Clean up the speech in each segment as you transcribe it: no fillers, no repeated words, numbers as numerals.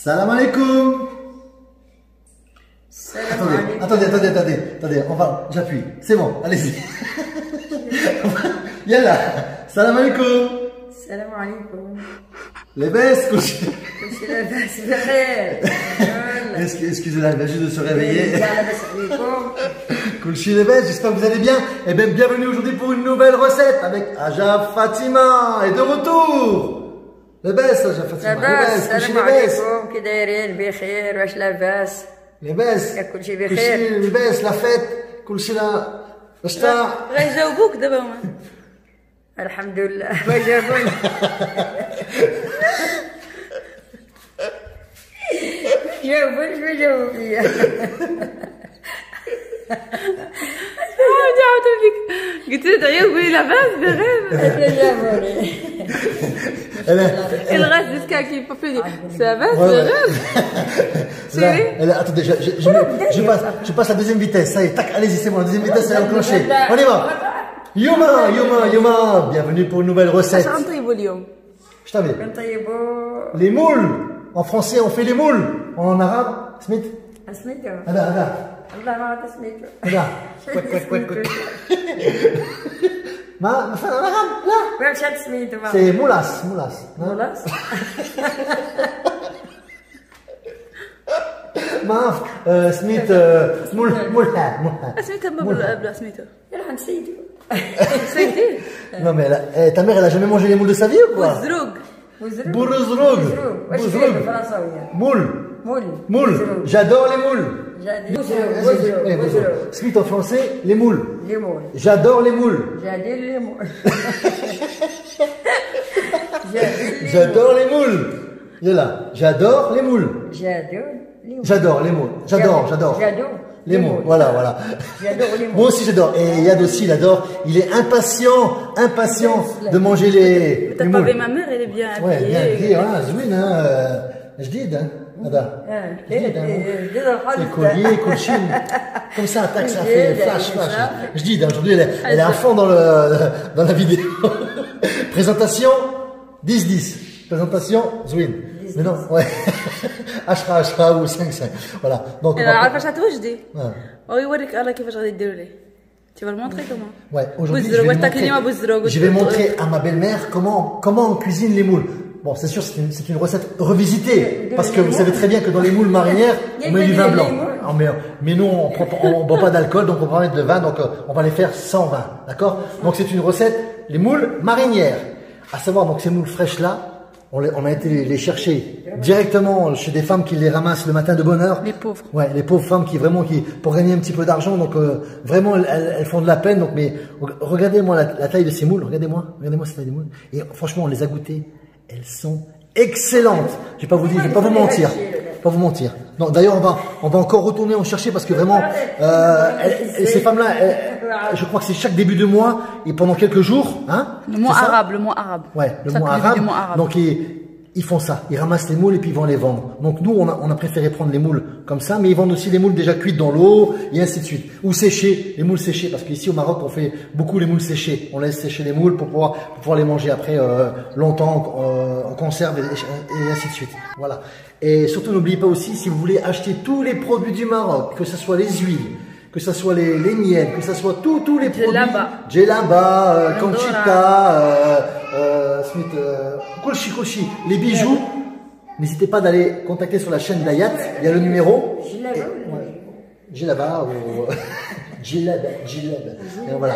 Salam alaikum. Attendez, on va, j'appuie. C'est bon, allez-y. Yalla. Salam alaikum. Salam alaikum. Les baisses, couché. Excusez-la, elle vient juste de se réveiller. Couché les baisses, j'espère que vous allez bien. Et bien, bienvenue aujourd'hui pour une nouvelle recette avec Aja Fatima. Et de retour. Les baisses, Aja Fatima. Les baisses, les baisses, la fête, couché la. غيجاوبوك دابا هما الحمد لله ما جاوبوني ما جاوبوا فيا عاودت لك قلت له تعيا قولي لاباس بغير الغاز jusqu'à qui peut faire ça va attendez, je passe la deuxième vitesse, ça y est, tac, allez-y, c'est bon, la deuxième vitesse est enclenchée, on y va. Yuma, bienvenue pour une nouvelle recette. Je t'avais. Les moules, en français on fait les moules, en arabe, Smith. C'est moulas. Maaf, Smith, moulha. سميتها بلا سميتها يلا نسيتو Non mais ta mère elle a jamais mangé les moules de sa vie ou quoi? بوزروق Moule. J'adore les moules. بوزروق Smith en français, les moules. J'adore les moules. J'adore les moules. Yalla, j'adore les moules. J'adore les moules. J'adore. Les moules, voilà. Moi aussi j'adore. Et Yad aussi il adore. Il est impatient de manger les moules. Ma mère elle est bien habillée. Ouais, bien habillée, hein, Zouine, hein, جديد, hein, Nada. Les colliers, cochines. Comme ça, tac, ça fait flash. Je dis, aujourd'hui, elle est à fond dans la vidéo. Présentation, 10-10. Présentation, Zouine. Mais non, ouais. Ashra ou 5-5. Voilà. Donc, عارفه اش غتوجدي ويوريك الله كيفاش غادي دير ليه. Tu vas le montrer comment? Ouais, aujourd'hui, je vais montrer à ma belle-mère comment on cuisine les moules. Bon, c'est sûr, c'est une recette revisitée, parce que vous savez très bien que dans les moules marinières, on met du vin blanc. Mais nous, on ne boit pas d'alcool, donc on va mettre de vin, donc on va les faire sans vin, d'accord? Donc c'est une recette, les moules marinières. À savoir, donc ces moules fraîches-là, on a été les chercher directement chez des femmes qui les ramassent le matin de bonne heure. Les pauvres. Ouais, les pauvres femmes qui pour gagner un petit peu d'argent, donc vraiment elles font de la peine. Donc, mais regardez-moi la taille de ces moules, regardez-moi cette taille de moules. Et franchement, on les a goûtées, elles sont excellentes. Je vais pas vous mentir. Non, d'ailleurs, on va encore retourner en chercher parce que vraiment, ces femmes-là, je crois que c'est chaque début de mois et pendant quelques jours, hein. Le mois arabe. Ouais, le mois arabe. Donc ils font ça, ils ramassent les moules et puis ils vont les vendre. Donc nous, on a préféré prendre les moules comme ça, mais ils vendent aussi les moules déjà cuites dans l'eau et ainsi de suite. Ou séchées, les moules séchées, parce qu'ici au Maroc, on fait beaucoup les moules séchées. On laisse sécher les moules pour pouvoir les manger après longtemps en conserve et ainsi de suite. Voilà. Et surtout, n'oubliez pas aussi, si vous voulez acheter tous les produits du Maroc, que ce soit les huiles, que ce soit les miels, que ce soit tous les produits. Djellaba, Conchita, Smith, Kolchi, les bijoux. N'hésitez pas d'aller contacter sur la chaîne d'Ayat. Il y a le numéro. Djellaba ou Djellaba. Voilà.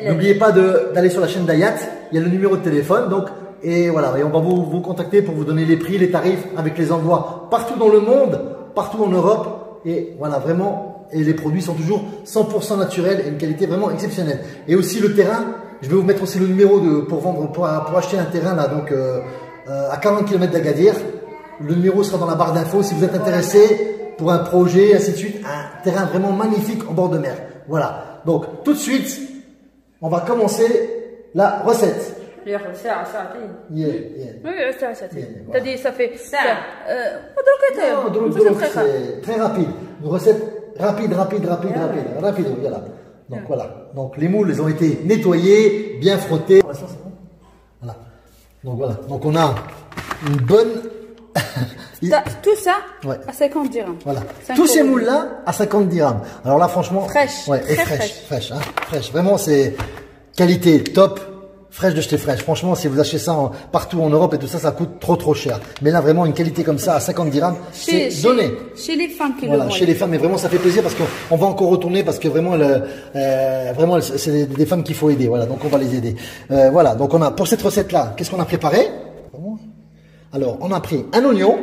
N'oubliez pas d'aller sur la chaîne d'Ayat. Il y a le numéro de téléphone. Donc, et voilà. Et on va vous contacter pour vous donner les prix, les tarifs avec les envois partout dans le monde, partout en Europe. Et voilà, vraiment. Et les produits sont toujours 100% naturels et une qualité vraiment exceptionnelle. Et aussi le terrain, je vais vous mettre aussi le numéro pour acheter un terrain là, donc à 40 km d'Agadir. Le numéro sera dans la barre d'infos si vous êtes intéressé pour un projet, ainsi de suite. Un terrain vraiment magnifique en bord de mer. Voilà. Donc tout de suite, on va commencer la recette. Oui, t'as dit ça fait ça. C'est très rapide. Une recette rapide. Voilà. Donc voilà. Donc les moules, elles ont été nettoyées, bien frottées. Voilà. Donc voilà. Donc on a une bonne Tout ça Ouais. à 50 dirhams. Voilà. 5 Tous ces euros. moules-là à 50 dirhams. Alors là, franchement. Fraîche. Ouais, et Très fraîche. Fraîche, hein. Fraîche. Vraiment, c'est qualité top. Fraîche de chez fraîche. Franchement, si vous achetez ça partout en Europe et tout ça, ça coûte trop cher. Mais là, vraiment, une qualité comme ça à 50 dirhams, c'est donné. Chez les femmes qui Voilà, le vendent. chez les femmes, mais vraiment, ça fait plaisir parce qu'on va encore retourner parce que vraiment, vraiment, c'est des femmes qu'il faut aider. Voilà, donc on va les aider. Voilà, donc on a, pour cette recette-là, qu'est-ce qu'on a préparé? Alors, on a pris un oignon.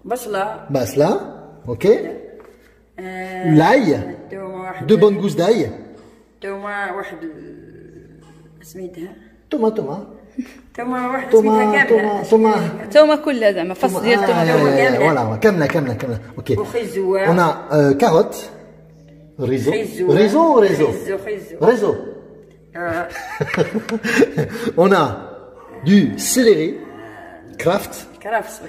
بصلة Basla, ok. L'ail, تومة واحد 2 bonnes gousses d'ail. تومة واحد سميتها Tomate. تومة واحد سميتها كاملة تومة كلها زعما فص ديال التومة. Voilà, كاملة. Ok. وخي الزوار On a carottes, riso. خي الزوار Riso ou réseau? خيزو Réseau. On a du céleri, Kraft. كرفس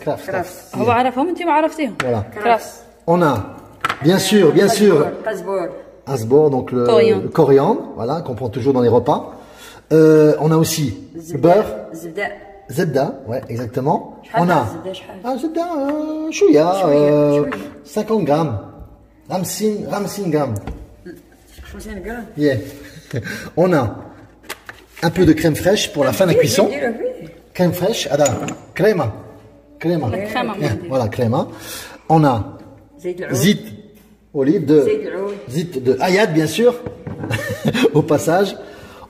Kraft. هو عرفهم انت ما عرفتيهم. Voilà. كراس. On a, bien sûr, قزبور Asbor, donc le coriandre, voilà, qu'on prend toujours dans les repas. On a aussi le beurre, زبدة zebda, ouais, exactement. On a zebda, chouïa, 50 grammes, ramsin grammes. 50 غرام Yeah. On a un peu de crème fraîche pour la fin de la cuisson. Crème fraîche, crema. crème, Yeah, voilà, crema. On a زيت العود zit, olive زيت العود de Hayat, bien sûr, au passage.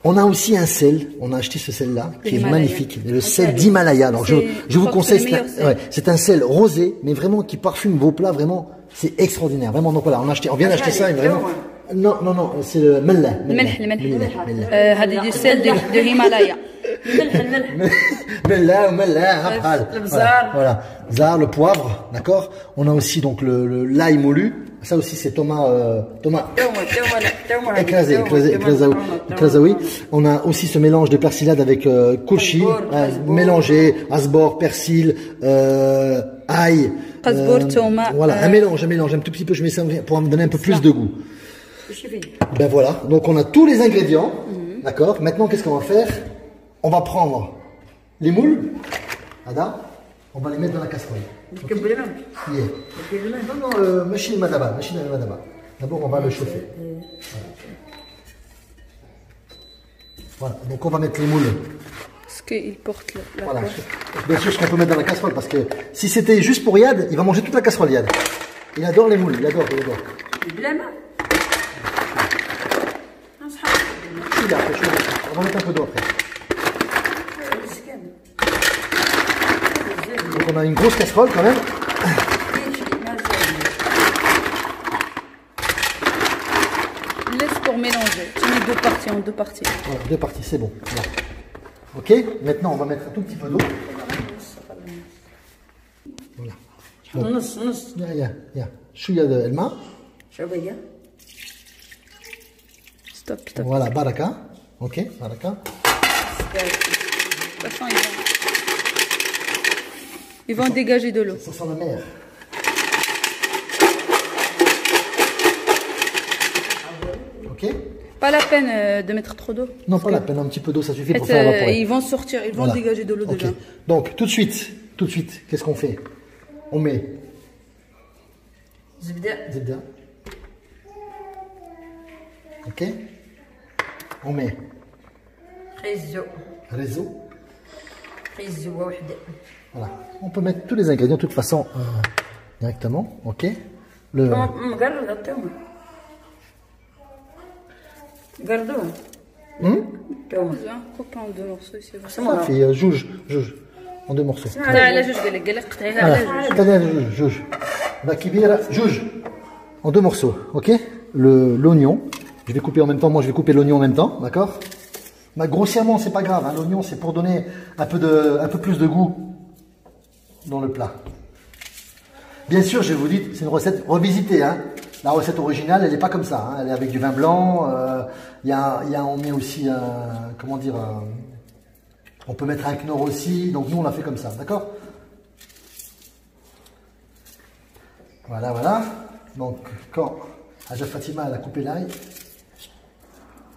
On a aussi un sel, on a acheté ce sel-là, qui est Himalaya. magnifique, le sel d'Himalaya. Alors je vous conseille, c'est un sel rosé, mais vraiment qui parfume vos plats, vraiment, c'est extraordinaire. Vraiment, donc voilà, on vient d'acheter ça, et vraiment. Non, c'est le Mella. الملح هذا دي سيل دو هيمالايا. Voilà, zar, le poivre, d'accord. On a aussi donc le l'ail moulu. Ça aussi c'est tomate écrasé, oui. On a aussi ce mélange de persillade avec koshi, mélangé, asbor, persil, ail. Voilà, un mélange, un tout petit peu. Je mets ça pour me donner un peu plus de goût. Ben voilà, donc on a tous les ingrédients, d'accord. Maintenant, qu'est-ce qu'on va faire? On va prendre les moules, Ada, on va les mettre dans la casserole. Yeah. Non, machine madaba. D'abord, on va le chauffer. Voilà, donc on va mettre les moules. Ce qu'il porte là. Voilà. Bien sûr, ce qu'on peut mettre dans la casserole, parce que si c'était juste pour Yad, il va manger toute la casserole, Yad. Il adore les moules, il adore. On va mettre un peu d'eau après. Donc on a une grosse casserole quand même. Laisse pour mélanger. Tu mets en deux parties. Voilà, 2 parties, c'est bon. Voilà. Ok, maintenant on va mettre un tout petit peu d'eau. Voilà. Ya. Chouïa de Elma. شوية Stop. Voilà, baraka. Ok, baraka. De toute façon, ils vont dégager de l'eau. Ça sent la mer. Ok. Pas la peine de mettre trop d'eau. Non, pas la peine, un petit peu d'eau, ça suffit pour faire évaporer. Ils vont sortir, ils vont dégager de l'eau déjà. Donc, tout de suite, qu'est-ce qu'on fait? On met zebda. Ok. On met réseau. Voilà. On peut mettre tous les ingrédients de toute façon directement. Ok. Coupe en 2 morceaux ici. Ça fait juge. En 2 morceaux. Juge. Juge. En 2 morceaux. Ok. L'oignon. Je vais couper en même temps. Moi, je vais couper l'oignon en même temps. D'accord. Bah, grossièrement, c'est pas grave. Hein. L'oignon, c'est pour donner un peu plus de goût dans le plat. Bien sûr, je vous dis, c'est une recette revisitée. Hein. La recette originale, elle n'est pas comme ça. Hein. Elle est avec du vin blanc. On met aussi, comment dire, on peut mettre un knorr aussi. Donc nous, on l'a fait comme ça. D'accord. Voilà. Donc, quand Haja Fatima elle a coupé l'ail,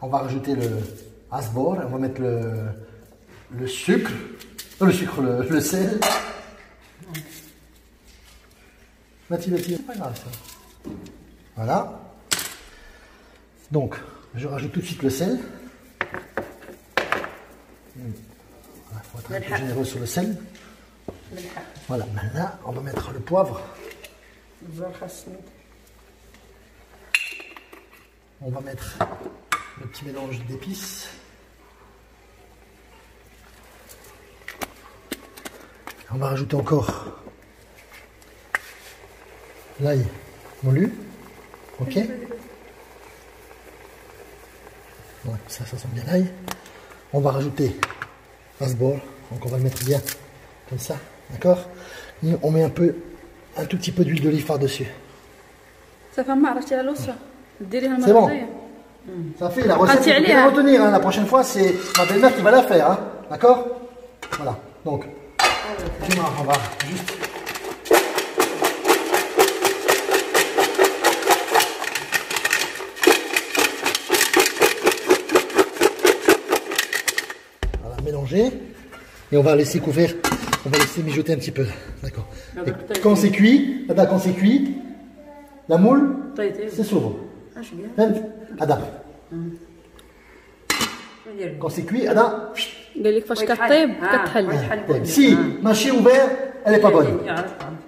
on va rajouter le asbor, on va mettre le sucre, le sel. c'est pas grave ça. Voilà. Donc, je rajoute tout de suite le sel. Il faut être un peu généreux sur le sel. Voilà, maintenant on va mettre le poivre. On va mettre le petit mélange d'épices. On va rajouter encore l'ail moulu. Ok. Ouais, ça sent bien l'ail. On va rajouter rasbol. Donc on va le mettre bien comme ça. D'accord. On met un tout petit peu d'huile d'olive par-dessus. Ça fait mal, la lousse. C'est bon. Ça fait la recette. Il faut bien retenir. Hein. La prochaine fois, c'est ma belle-mère qui va la faire. Hein. D'accord. Voilà. Donc, on va juste. Voilà, mélanger. Et on va laisser couvrir. On va laisser mijoter un petit peu. D'accord. Quand c'est cuit, la moule, c'est s'ouvre. Ada. Quand c'est cuit, Ada. Si mâché ouvert, elle n'est pas bonne.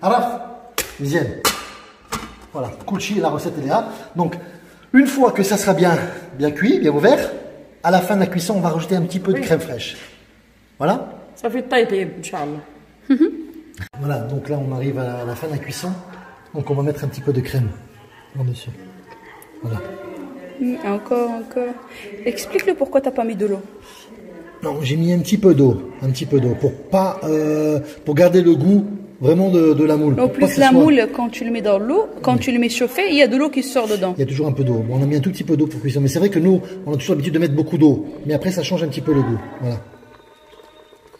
Araf, vienne. Voilà, Kouchi, la recette est là. Donc, une fois que ça sera bien cuit, bien ouvert, à la fin de la cuisson, on va rajouter un petit peu de crème fraîche. Voilà. Ça fait taille, Inch'Allah. Voilà, donc là on arrive à la fin de la cuisson. Donc on va mettre un petit peu de crème en dessus. Voilà. Encore. Explique-le pourquoi t'as pas mis de l'eau. Non, j'ai mis un petit peu d'eau pour garder le goût vraiment de la moule. En plus la moule, quand tu le mets dans l'eau, quand tu le mets chauffé, il y a de l'eau qui sort dedans. Il y a toujours un peu d'eau. Bon, on a mis un tout petit peu d'eau pour cuisson, mais c'est vrai que nous, on a toujours l'habitude de mettre beaucoup d'eau. Mais après, ça change un petit peu le goût. Voilà.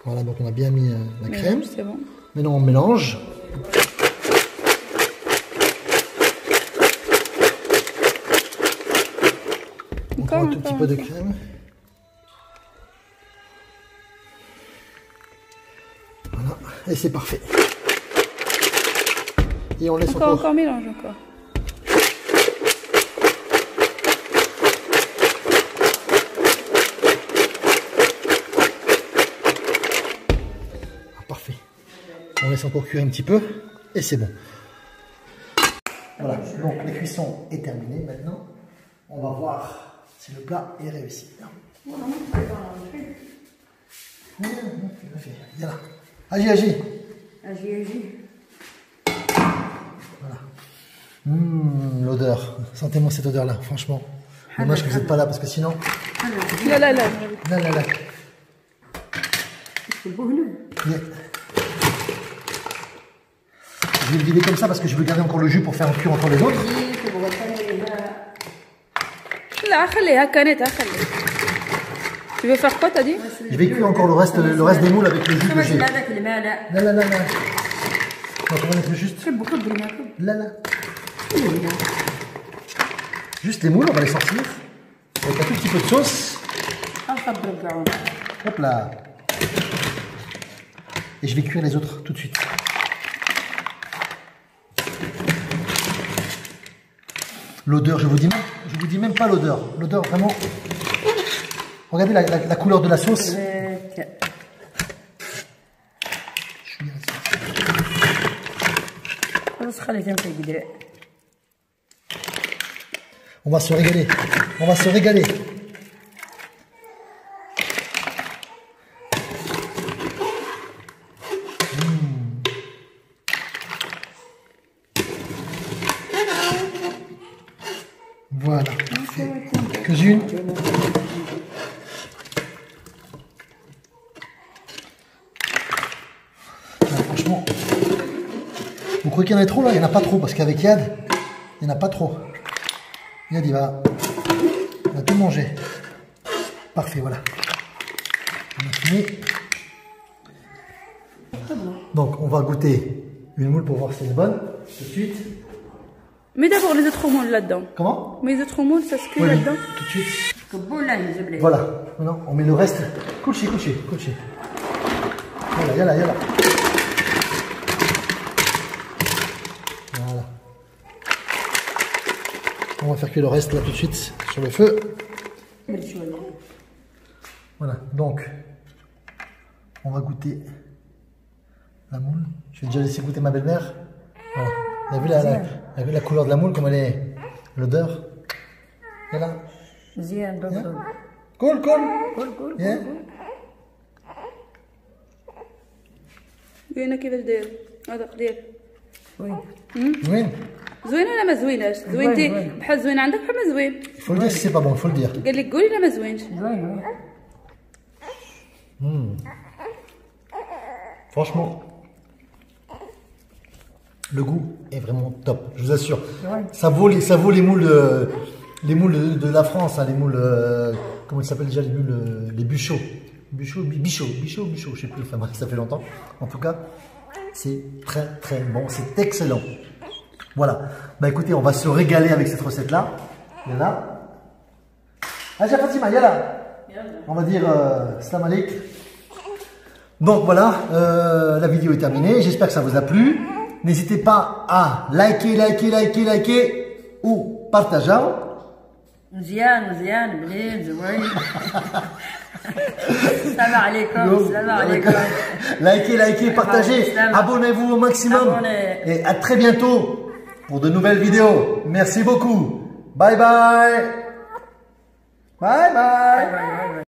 Voilà, donc on a bien mis la crème. C'est bon. Maintenant, on mélange. Encore un tout petit peu de crème. Voilà, et c'est parfait. Et on laisse encore mélange encore. Parfait. On laisse encore cuire un petit peu et c'est bon. Voilà, donc la cuisson est terminée. Maintenant, on va voir si le plat est réussi. Viens là. Agis. Voilà. L'odeur. Sentez-moi cette odeur-là, franchement. Dommage que vous n'êtes pas là parce que sinon. Là. Je vais le vider comme ça parce que je veux garder encore le jus pour faire cuire encore les autres. Tu veux faire quoi, t'as dit? Je vais cuire encore le reste des moules avec le jus que j'ai. Là. Donc on va mettre juste. Là. Juste les moules, on va les sortir. Avec un tout petit peu de sauce. Hop là. Et je vais cuire les autres tout de suite. L'odeur, je vous dis même pas l'odeur. L'odeur vraiment. Regardez la couleur de la sauce. On va se régaler. Voilà. Quelques-unes. Franchement, vous croyez qu'il y en a trop là? Il n'y en a pas trop parce qu'avec Yad, il n'y en a pas trop. Yad, il va tout manger. Parfait, voilà. On a fini. Donc, on va goûter une moule pour voir si elle est bonne tout de suite. Mets d'abord les autres moules là-dedans. Comment? Mets les autres moules, ça se cuit là-dedans. Tout de suite. Voilà. Maintenant, on met le reste. Couché. Voilà, yalla. Voilà. On va faire cuire le reste là tout de suite sur le feu. Voilà, donc on va goûter la moule. Je vais déjà laisser goûter ma belle-mère. Voilà. Vous avez vu la couleur de la moule, comme elle est, l'odeur. Voilà. Cool. Yeah. زوينة كيفاش داير؟ هذا قدير. زوين. زوين ولا ما زويناش؟ زوينتي بحال زوين عندك بحال ما زوين. Il faut le dire si c'est pas bon, il faut le dire. قال لك قولي لا ما زوينش. Franchement, le goût est vraiment top, je vous assure. Ça vaut les moules de la France, hein, les moules, comment ils s'appellent déjà les moules, les Buchot, je sais plus, enfin bref, ça fait longtemps. En tout cas, c'est très bon, c'est excellent. Voilà, bah écoutez, on va se régaler avec cette recette-là. Yalla. Aja Fatima, yalla. On va dire salam alaikum. Donc voilà, la vidéo est terminée, j'espère que ça vous a plu. N'hésitez pas à liker ou partager. مزيان بنين زوين. السلام عليكم. Likez, partagez, abonnez-vous au maximum. Et à très bientôt pour de nouvelles vidéos. Merci beaucoup. Bye bye.